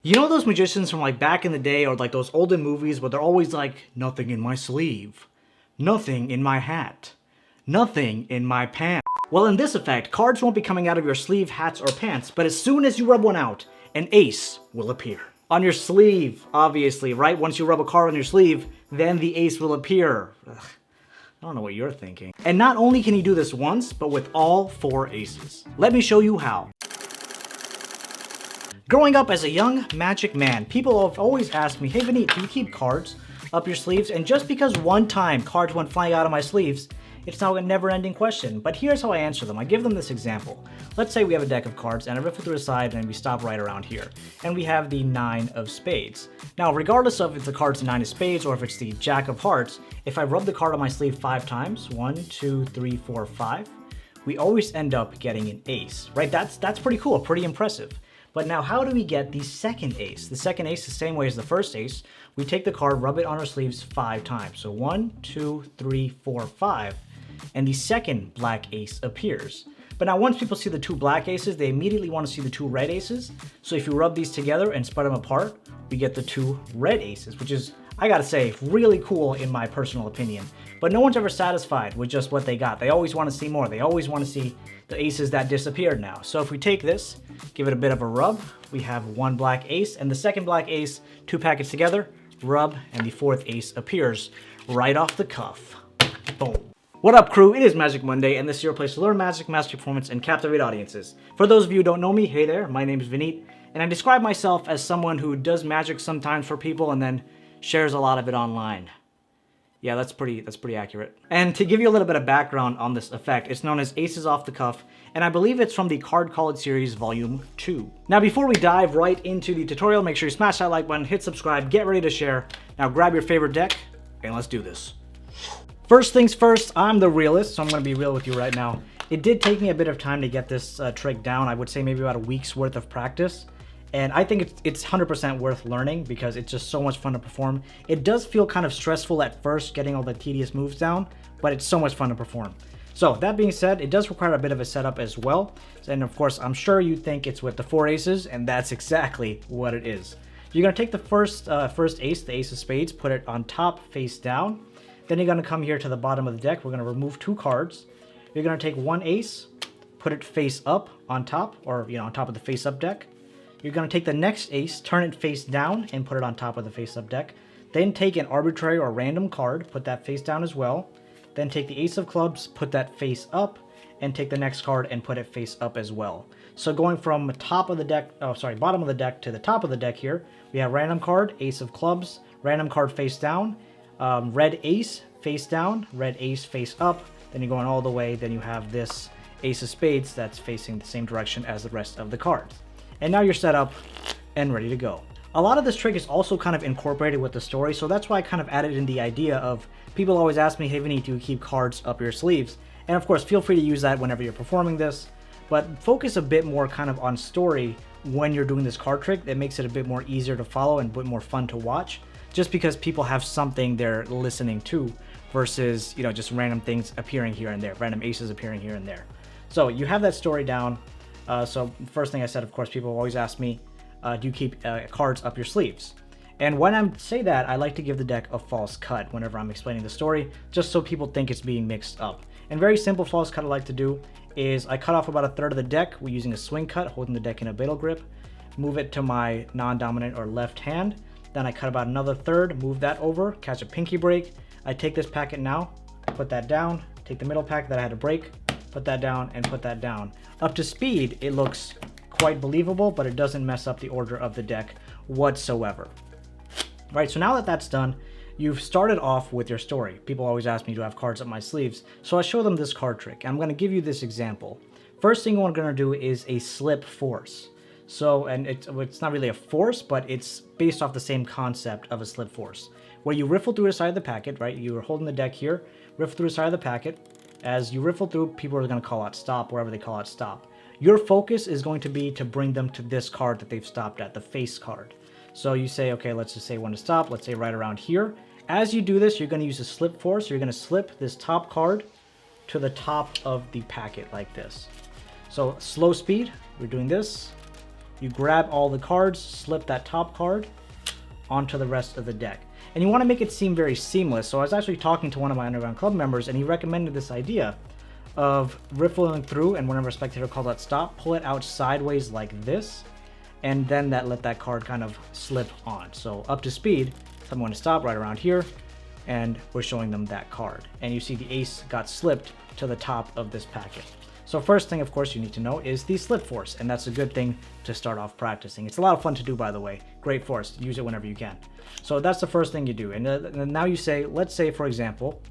You know those magicians from like back in the day or like those olden movies where they're always like, nothing in my sleeve, nothing in my hat, nothing in my pants. Well, in this effect, cards won't be coming out of your sleeve, hats, or pants, but as soon as you rub one out, an ace will appear. On your sleeve, obviously, right? Once you rub a card on your sleeve, then the ace will appear. Ugh, I don't know what you're thinking. And not only can you do this once, but with all 4 aces. Let me show you how. Growing up as a young magic man, people have always asked me, hey Vineet, do you keep cards up your sleeves? And just because one time cards went flying out of my sleeves, it's now a never-ending question. But here's how I answer them. I give them this example. Let's say we have a deck of cards and I riffle through the side and we stop right around here. And we have the 9 of spades. Now, regardless of if the card's the 9 of spades or if it's the jack of hearts, if I rub the card on my sleeve 5 times, 1, 2, 3, 4, 5, we always end up getting an ace, right? That's pretty cool, pretty impressive. But now how do we get the second ace? The second ace the same way as the first ace. We take the card, rub it on our sleeves 5 times. So 1, 2, 3, 4, 5. And the second black ace appears. But now once people see the 2 black aces, they immediately want to see the 2 red aces. So if you rub these together and spread them apart, we get the 2 red aces, which is, I gotta say, really cool in my personal opinion. But no one's ever satisfied with just what they got. They always want to see more. They always want to see the aces that disappeared now. So if we take this, give it a bit of a rub, we have 1 black ace, and the second black ace, 2 packets together, rub, and the 4th ace appears right off the cuff. Boom. What up, crew? It is Magic Monday, and this is your place to learn magic, master performance, and captivate audiences. For those of you who don't know me, hey there, my name is Vineet, and I describe myself as someone who does magic sometimes for people and then shares a lot of it online. Yeah, that's pretty accurate. And to give you a little bit of background on this effect, it's known as Aces Off the Cuff, and I believe it's from the Card College Series Volume 2. Now, before we dive right into the tutorial, make sure you smash that like button, hit subscribe, get ready to share. Now grab your favorite deck, and let's do this. First things first, I'm the realist, so I'm gonna be real with you right now. It did take me a bit of time to get this trick down. I would say maybe about a week's worth of practice. And I think it's 100% worth learning because it's just so much fun to perform. It does feel kind of stressful at first getting all the tedious moves down, but it's so much fun to perform. So that being said, it does require a bit of a setup as well. And of course, I'm sure you think it's with the 4 aces, and that's exactly what it is. You're gonna take the first ace, the ace of spades, put it on top face down. Then you're gonna come here to the bottom of the deck. We're gonna remove 2 cards. You're gonna take 1 ace, put it face up on top, or on top of the face up deck. You're going to take the next ace, turn it face down, and put it on top of the face-up deck. Then take an arbitrary or random card, put that face down as well. Then take the ace of clubs, put that face up, and take the next card and put it face up as well. So going from the top of the deck, bottom of the deck to the top of the deck here, we have random card, ace of clubs, random card face down, red ace face down, red ace face up. Then you're going all the way, then you have this ace of spades that's facing the same direction as the rest of the cards. And now you're set up and ready to go. A lot of this trick is also kind of incorporated with the story, so that's why I kind of added in the idea of people always ask me, hey Vineet, do you keep cards up your sleeves? And of course, feel free to use that whenever you're performing this, but focus a bit more kind of on story when you're doing this card trick. That makes it a bit more easier to follow and a bit more fun to watch, just because people have something they're listening to versus, just random things appearing here and there, random aces appearing here and there. So you have that story down. So first thing I said, of course, people always ask me, do you keep cards up your sleeves? And when I say that, I like to give the deck a false cut whenever I'm explaining the story, just so people think it's being mixed up. And very simple false cut I like to do is I cut off about 1/3 of the deck. We're using a swing cut, holding the deck in a battle grip, move it to my non-dominant or left hand. Then I cut about another 1/3, move that over, catch a pinky break. I take this packet now, put that down, take the middle packet that I had to break, put that down, and put that down. Up to speed, it looks quite believable, but it doesn't mess up the order of the deck whatsoever. Right, so now that that's done, you've started off with your story. People always ask me, do I have cards up my sleeves? So I show them this card trick. I'm going to give you this example. First thing we're going to do is a slip force. So, and it's not really a force, but it's based off the same concept of a slip force, where you riffle through the side of the packet, right? You're holding the deck here, riffle through the side of the packet. As you riffle through, people are going to call out stop wherever they call out stop. Your focus is going to be to bring them to this card that they've stopped at, the face card. So you say, okay, let's just say when to stop. Let's say right around here. As you do this, you're going to use a slip force. So you're going to slip this top card to the top of the packet like this. So slow speed, we're doing this. you grab all the cards, slip that top card onto the rest of the deck. And you want to make it seem very seamless. So I was actually talking to one of my Underground Club members, and he recommended this idea of riffling through, and whenever a spectator calls out stop, pull it out sideways like this, and then let that card kind of slip on. So up to speed, someone want to stop right around here, and we're showing them that card. And you see the ace got slipped to the top of this packet. So first thing, of course, you need to know is the slip force, and that's a good thing to start off practicing. It's a lot of fun to do, by the way. Great force. Use it whenever you can. So that's the first thing you do. And now you say, let's say, for example,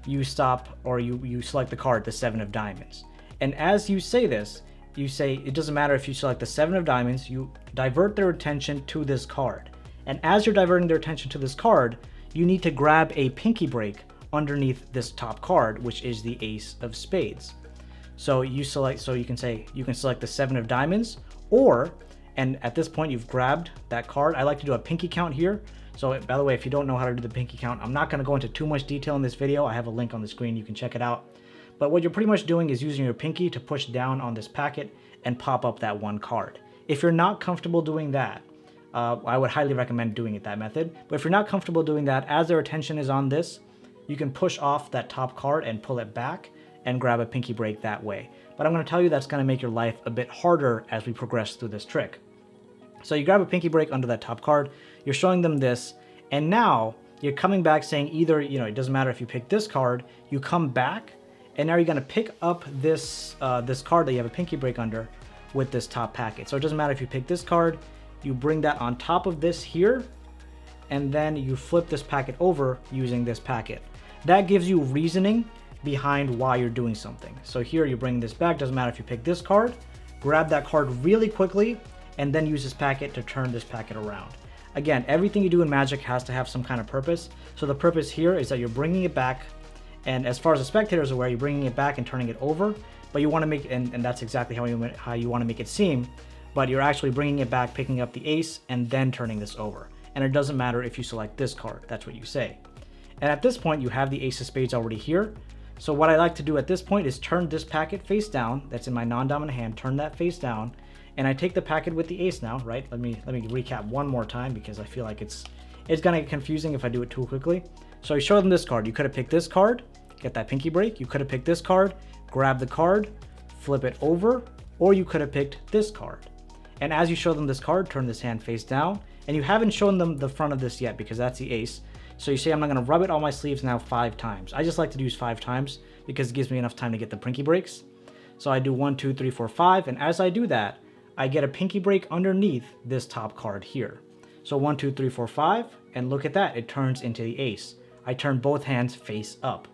you stop or you select the card, the 7 of diamonds. And as you say this, you say, it doesn't matter if you select the 7 of diamonds, you divert their attention to this card. And as you're diverting their attention to this card, you need to grab a pinky break underneath this top card, which is the ace of spades. So you can select the 7 of diamonds, and at this point you've grabbed that card. I like to do a pinky count here. So by the way, if you don't know how to do the pinky count, I'm not going to go into too much detail in this video. I have a link on the screen, you can check it out. But what you're pretty much doing is using your pinky to push down on this packet and pop up that one card. If you're not comfortable doing that, I would highly recommend doing it that method. But if you're not comfortable doing that, as their attention is on this, you can push off that top card and pull it back and grab a pinky break that way. But I'm going to tell you that's going to make your life a bit harder as we progress through this trick. So you grab a pinky break under that top card, you're showing them this, and now you're coming back saying either, it doesn't matter if you pick this card, you come back, and now you're going to pick up this card that you have a pinky break under with this top packet. So it doesn't matter if you pick this card, you bring that on top of this here, and then you flip this packet over using this packet. That gives you reasoning behind why you're doing something. So here you bring this back, doesn't matter if you pick this card, grab that card really quickly, and then use this packet to turn this packet around. Again, everything you do in Magic has to have some kind of purpose. So the purpose here is that you're bringing it back, and as far as the spectator is aware, you're bringing it back and turning it over, but you want to make, and that's exactly how you want to make it seem, but you're actually bringing it back, picking up the ace, and then turning this over. And it doesn't matter if you select this card, that's what you say. And at this point, you have the ace of spades already here. So what I like to do at this point is turn this packet face down, that's in my non-dominant hand, turn that face down, and I take the packet with the ace now, right? Let me recap one more time because I feel like it's gonna get confusing if I do it too quickly. So I show them this card. You could have picked this card, get that pinky break. You could have picked this card, grab the card, flip it over, or you could have picked this card. And as you show them this card, turn this hand face down, and you haven't shown them the front of this yet because that's the ace. So you say, I'm not going to rub it on my sleeves now 5 times. I just like to use 5 times because it gives me enough time to get the pinky breaks. So I do 1, 2, 3, 4, 5. And as I do that, I get a pinky break underneath this top card here. So 1, 2, 3, 4, 5. And look at that. It turns into the ace. I turn both hands face up.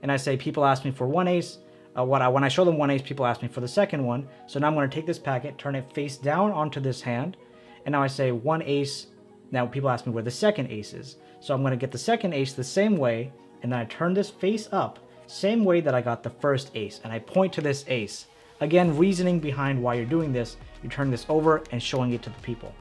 And I say, people ask me for one ace. When I show them one ace, people ask me for the second one. So now I'm going to take this packet, turn it face down onto this hand. And now I say one ace. Now people ask me where the second ace is. So I'm going to get the second ace the same way, and then I turn this face up, same way that I got the first ace, and I point to this ace. Again, reasoning behind why you're doing this, you're turning this over and showing it to the people.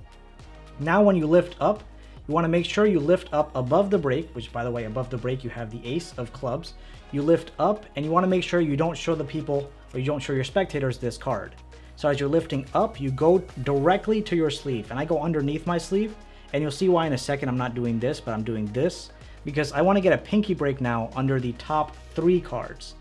Now when you lift up, you want to make sure you lift up above the break, which by the way, above the break you have the ace of clubs. You lift up, and you want to make sure you don't show the people, or you don't show your spectators this card. So as you're lifting up, you go directly to your sleeve, and I go underneath my sleeve. And you'll see why in a second I'm not doing this, but I'm doing this because I want to get a pinky break now under the top 3 cards.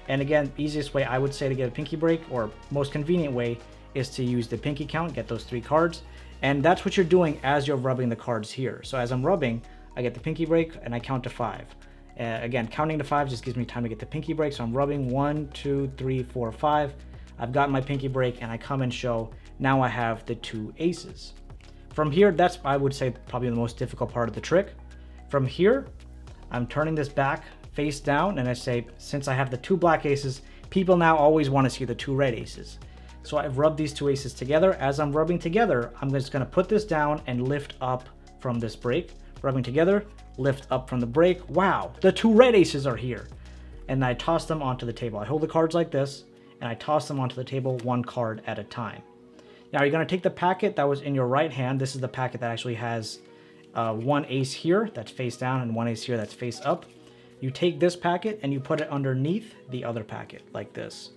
And again, easiest way I would say to get a pinky break, or most convenient way, is to use the pinky count, get those 3 cards. And that's what you're doing as you're rubbing the cards here. So as I'm rubbing, I get the pinky break and I count to 5. Again, counting to 5 just gives me time to get the pinky break. So I'm rubbing 1, 2, 3, 4, 5. I've got my pinky break and I come and show, now I have the 2 aces. From here, that's, I would say, probably the most difficult part of the trick. From here, I'm turning this back face down, and I say, since I have the 2 black aces, people now always want to see the 2 red aces. So I've rubbed these 2 aces together. As I'm rubbing together, I'm just going to put this down and lift up from this break. Rubbing together, lift up from the break. Wow, the 2 red aces are here. And I toss them onto the table. I hold the cards like this, and I toss them onto the table 1 card at a time. Now you're going to take the packet that was in your right hand. This is the packet that actually has 1 ace here that's face down and 1 ace here that's face up. You take this packet and you put it underneath the other packet like this.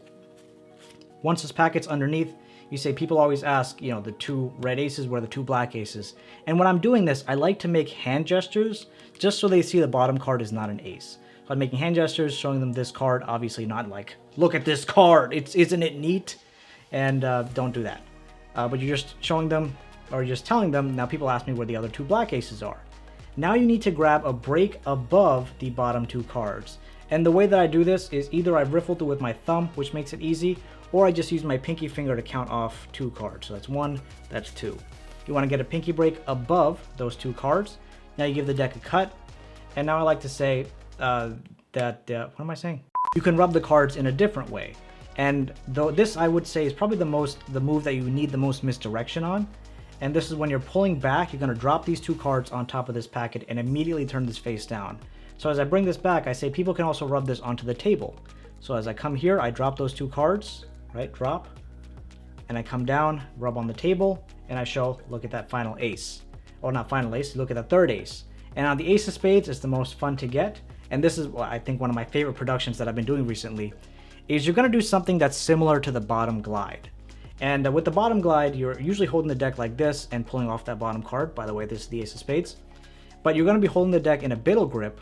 Once this packet's underneath, You say people always ask, you know, the 2 red aces where the 2 black aces. And when I'm doing this, I like to make hand gestures just so they see the bottom card is not an ace. So I'm making hand gestures, showing them this card, obviously not like, look at this card, isn't it neat? And don't do that. But you're just showing them, or you're just telling them, now people ask me where the other 2 black aces are. Now you need to grab a break above the bottom 2 cards. And the way that I do this is either I riffle through with my thumb, which makes it easy, or I just use my pinky finger to count off 2 cards. So that's 1, that's 2. You want to get a pinky break above those 2 cards. Now you give the deck a cut. And now I like to say what am I saying? You can rub the cards in a different way. And though this, I would say, is probably the move that you need the most misdirection on. And this is when you're pulling back, you're going to drop these 2 cards on top of this packet and immediately turn this face down. So as I bring this back, I say people can also rub this onto the table. So as I come here, I drop those 2 cards, right? Drop. And I come down, rub on the table, and I show, look at that final ace. Or not final ace, look at the 3rd ace. And on the ace of spades, it's the most fun to get. And this is, I think, one of my favorite productions that I've been doing recently, is you're going to do something that's similar to the bottom glide. And with the bottom glide, you're usually holding the deck like this and pulling off that bottom card. By the way, this is the ace of spades. But you're going to be holding the deck in a biddle grip,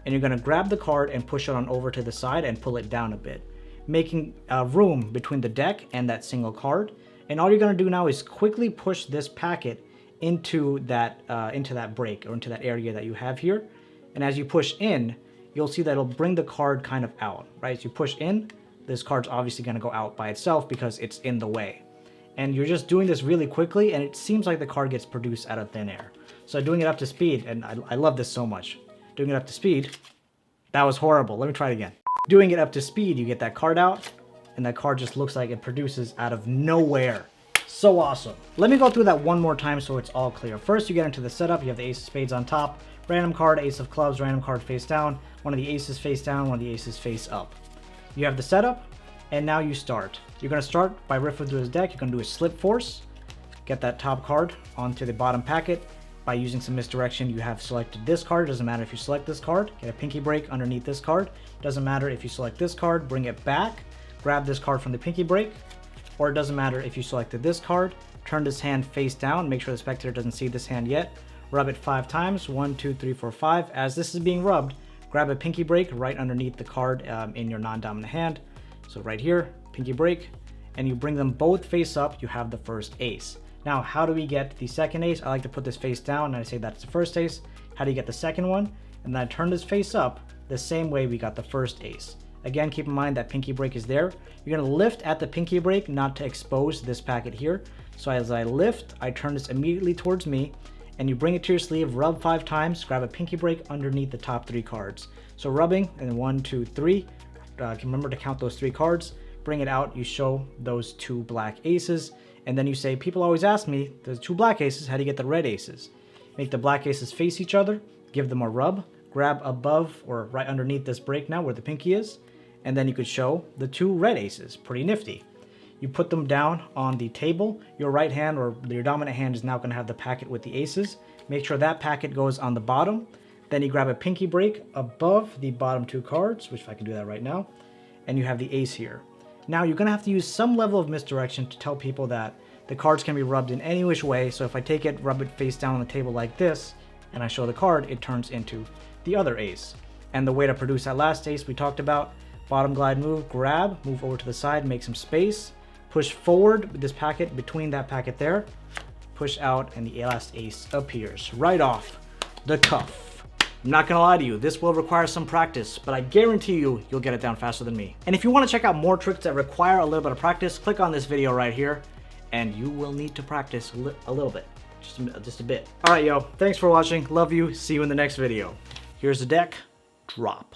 and you're going to grab the card and push it on over to the side and pull it down a bit, making room between the deck and that single card. And all you're going to do now is quickly push this packet into that break, or into that area that you have here. And as you push in, you'll see that it'll bring the card kind of out, right? As you push in, this card's obviously going to go out by itself because it's in the way. And you're just doing this really quickly, and it seems like the card gets produced out of thin air. So doing it up to speed, and I love this so much. Doing it up to speed, that was horrible. Let me try it again. Doing it up to speed, you get that card out, and that card just looks like it produces out of nowhere. So awesome. Let me go through that one more time so it's all clear. First, you get into the setup. You have the ace of spades on top, random card, ace of clubs, random card face down, one of the aces face down, one of the aces face up. You have the setup, and now you start. You're going to start by riffling through his deck. You're going to do a slip force, get that top card onto the bottom packet. By using some misdirection, you have selected this card. Doesn't matter if you select this card. Get a pinky break underneath this card. Doesn't matter if you select this card. Bring it back. Grab this card from the pinky break. Or it doesn't matter if you selected this card. Turn this hand face down. Make sure the spectator doesn't see this hand yet. Rub it 5 times. 1, 2, 3, 4, 5. As this is being rubbed, grab a pinky break right underneath the card in your non-dominant hand. So right here, pinky break. And you bring them both face up. You have the first ace. Now, how do we get the second ace? I like to put this face down and I say that's the first ace. How do you get the second one? And then I turn this face up the same way we got the first ace. Again, keep in mind that pinky break is there. You're gonna lift at the pinky break not to expose this packet here. So as I lift, I turn this immediately towards me, and you bring it to your sleeve, rub 5 times, grab a pinky break underneath the top 3 cards. So rubbing, and 1, 2, 3. Remember to count those 3 cards. Bring it out, you show those 2 black aces. And then you say, people always ask me, there's 2 black aces, how do you get the red aces? Make the black aces face each other, give them a rub, grab above or right underneath this break now where the pinky is, and then you could show the 2 red aces. Pretty nifty. You put them down on the table. Your right hand or your dominant hand is now going to have the packet with the aces. Make sure that packet goes on the bottom. Then you grab a pinky break above the bottom 2 cards, which if I can do that right now, and you have the ace here. Now you're going to have to use some level of misdirection to tell people that the cards can be rubbed in any which way. So if I take it, rub it face down on the table like this, and I show the card, it turns into the other ace. And the way to produce that last ace we talked about, bottom glide move, grab, move over to the side, make some space, push forward with this packet between that packet there, push out, and the last ace appears right off the cuff. I'm not gonna lie to you, this will require some practice, but I guarantee you'll get it down faster than me. And if you wanna check out more tricks that require a little bit of practice, click on this video right here, and you will need to practice a little bit, just a bit. All right, yo, thanks for watching, love you, see you in the next video. Here's the deck, drop.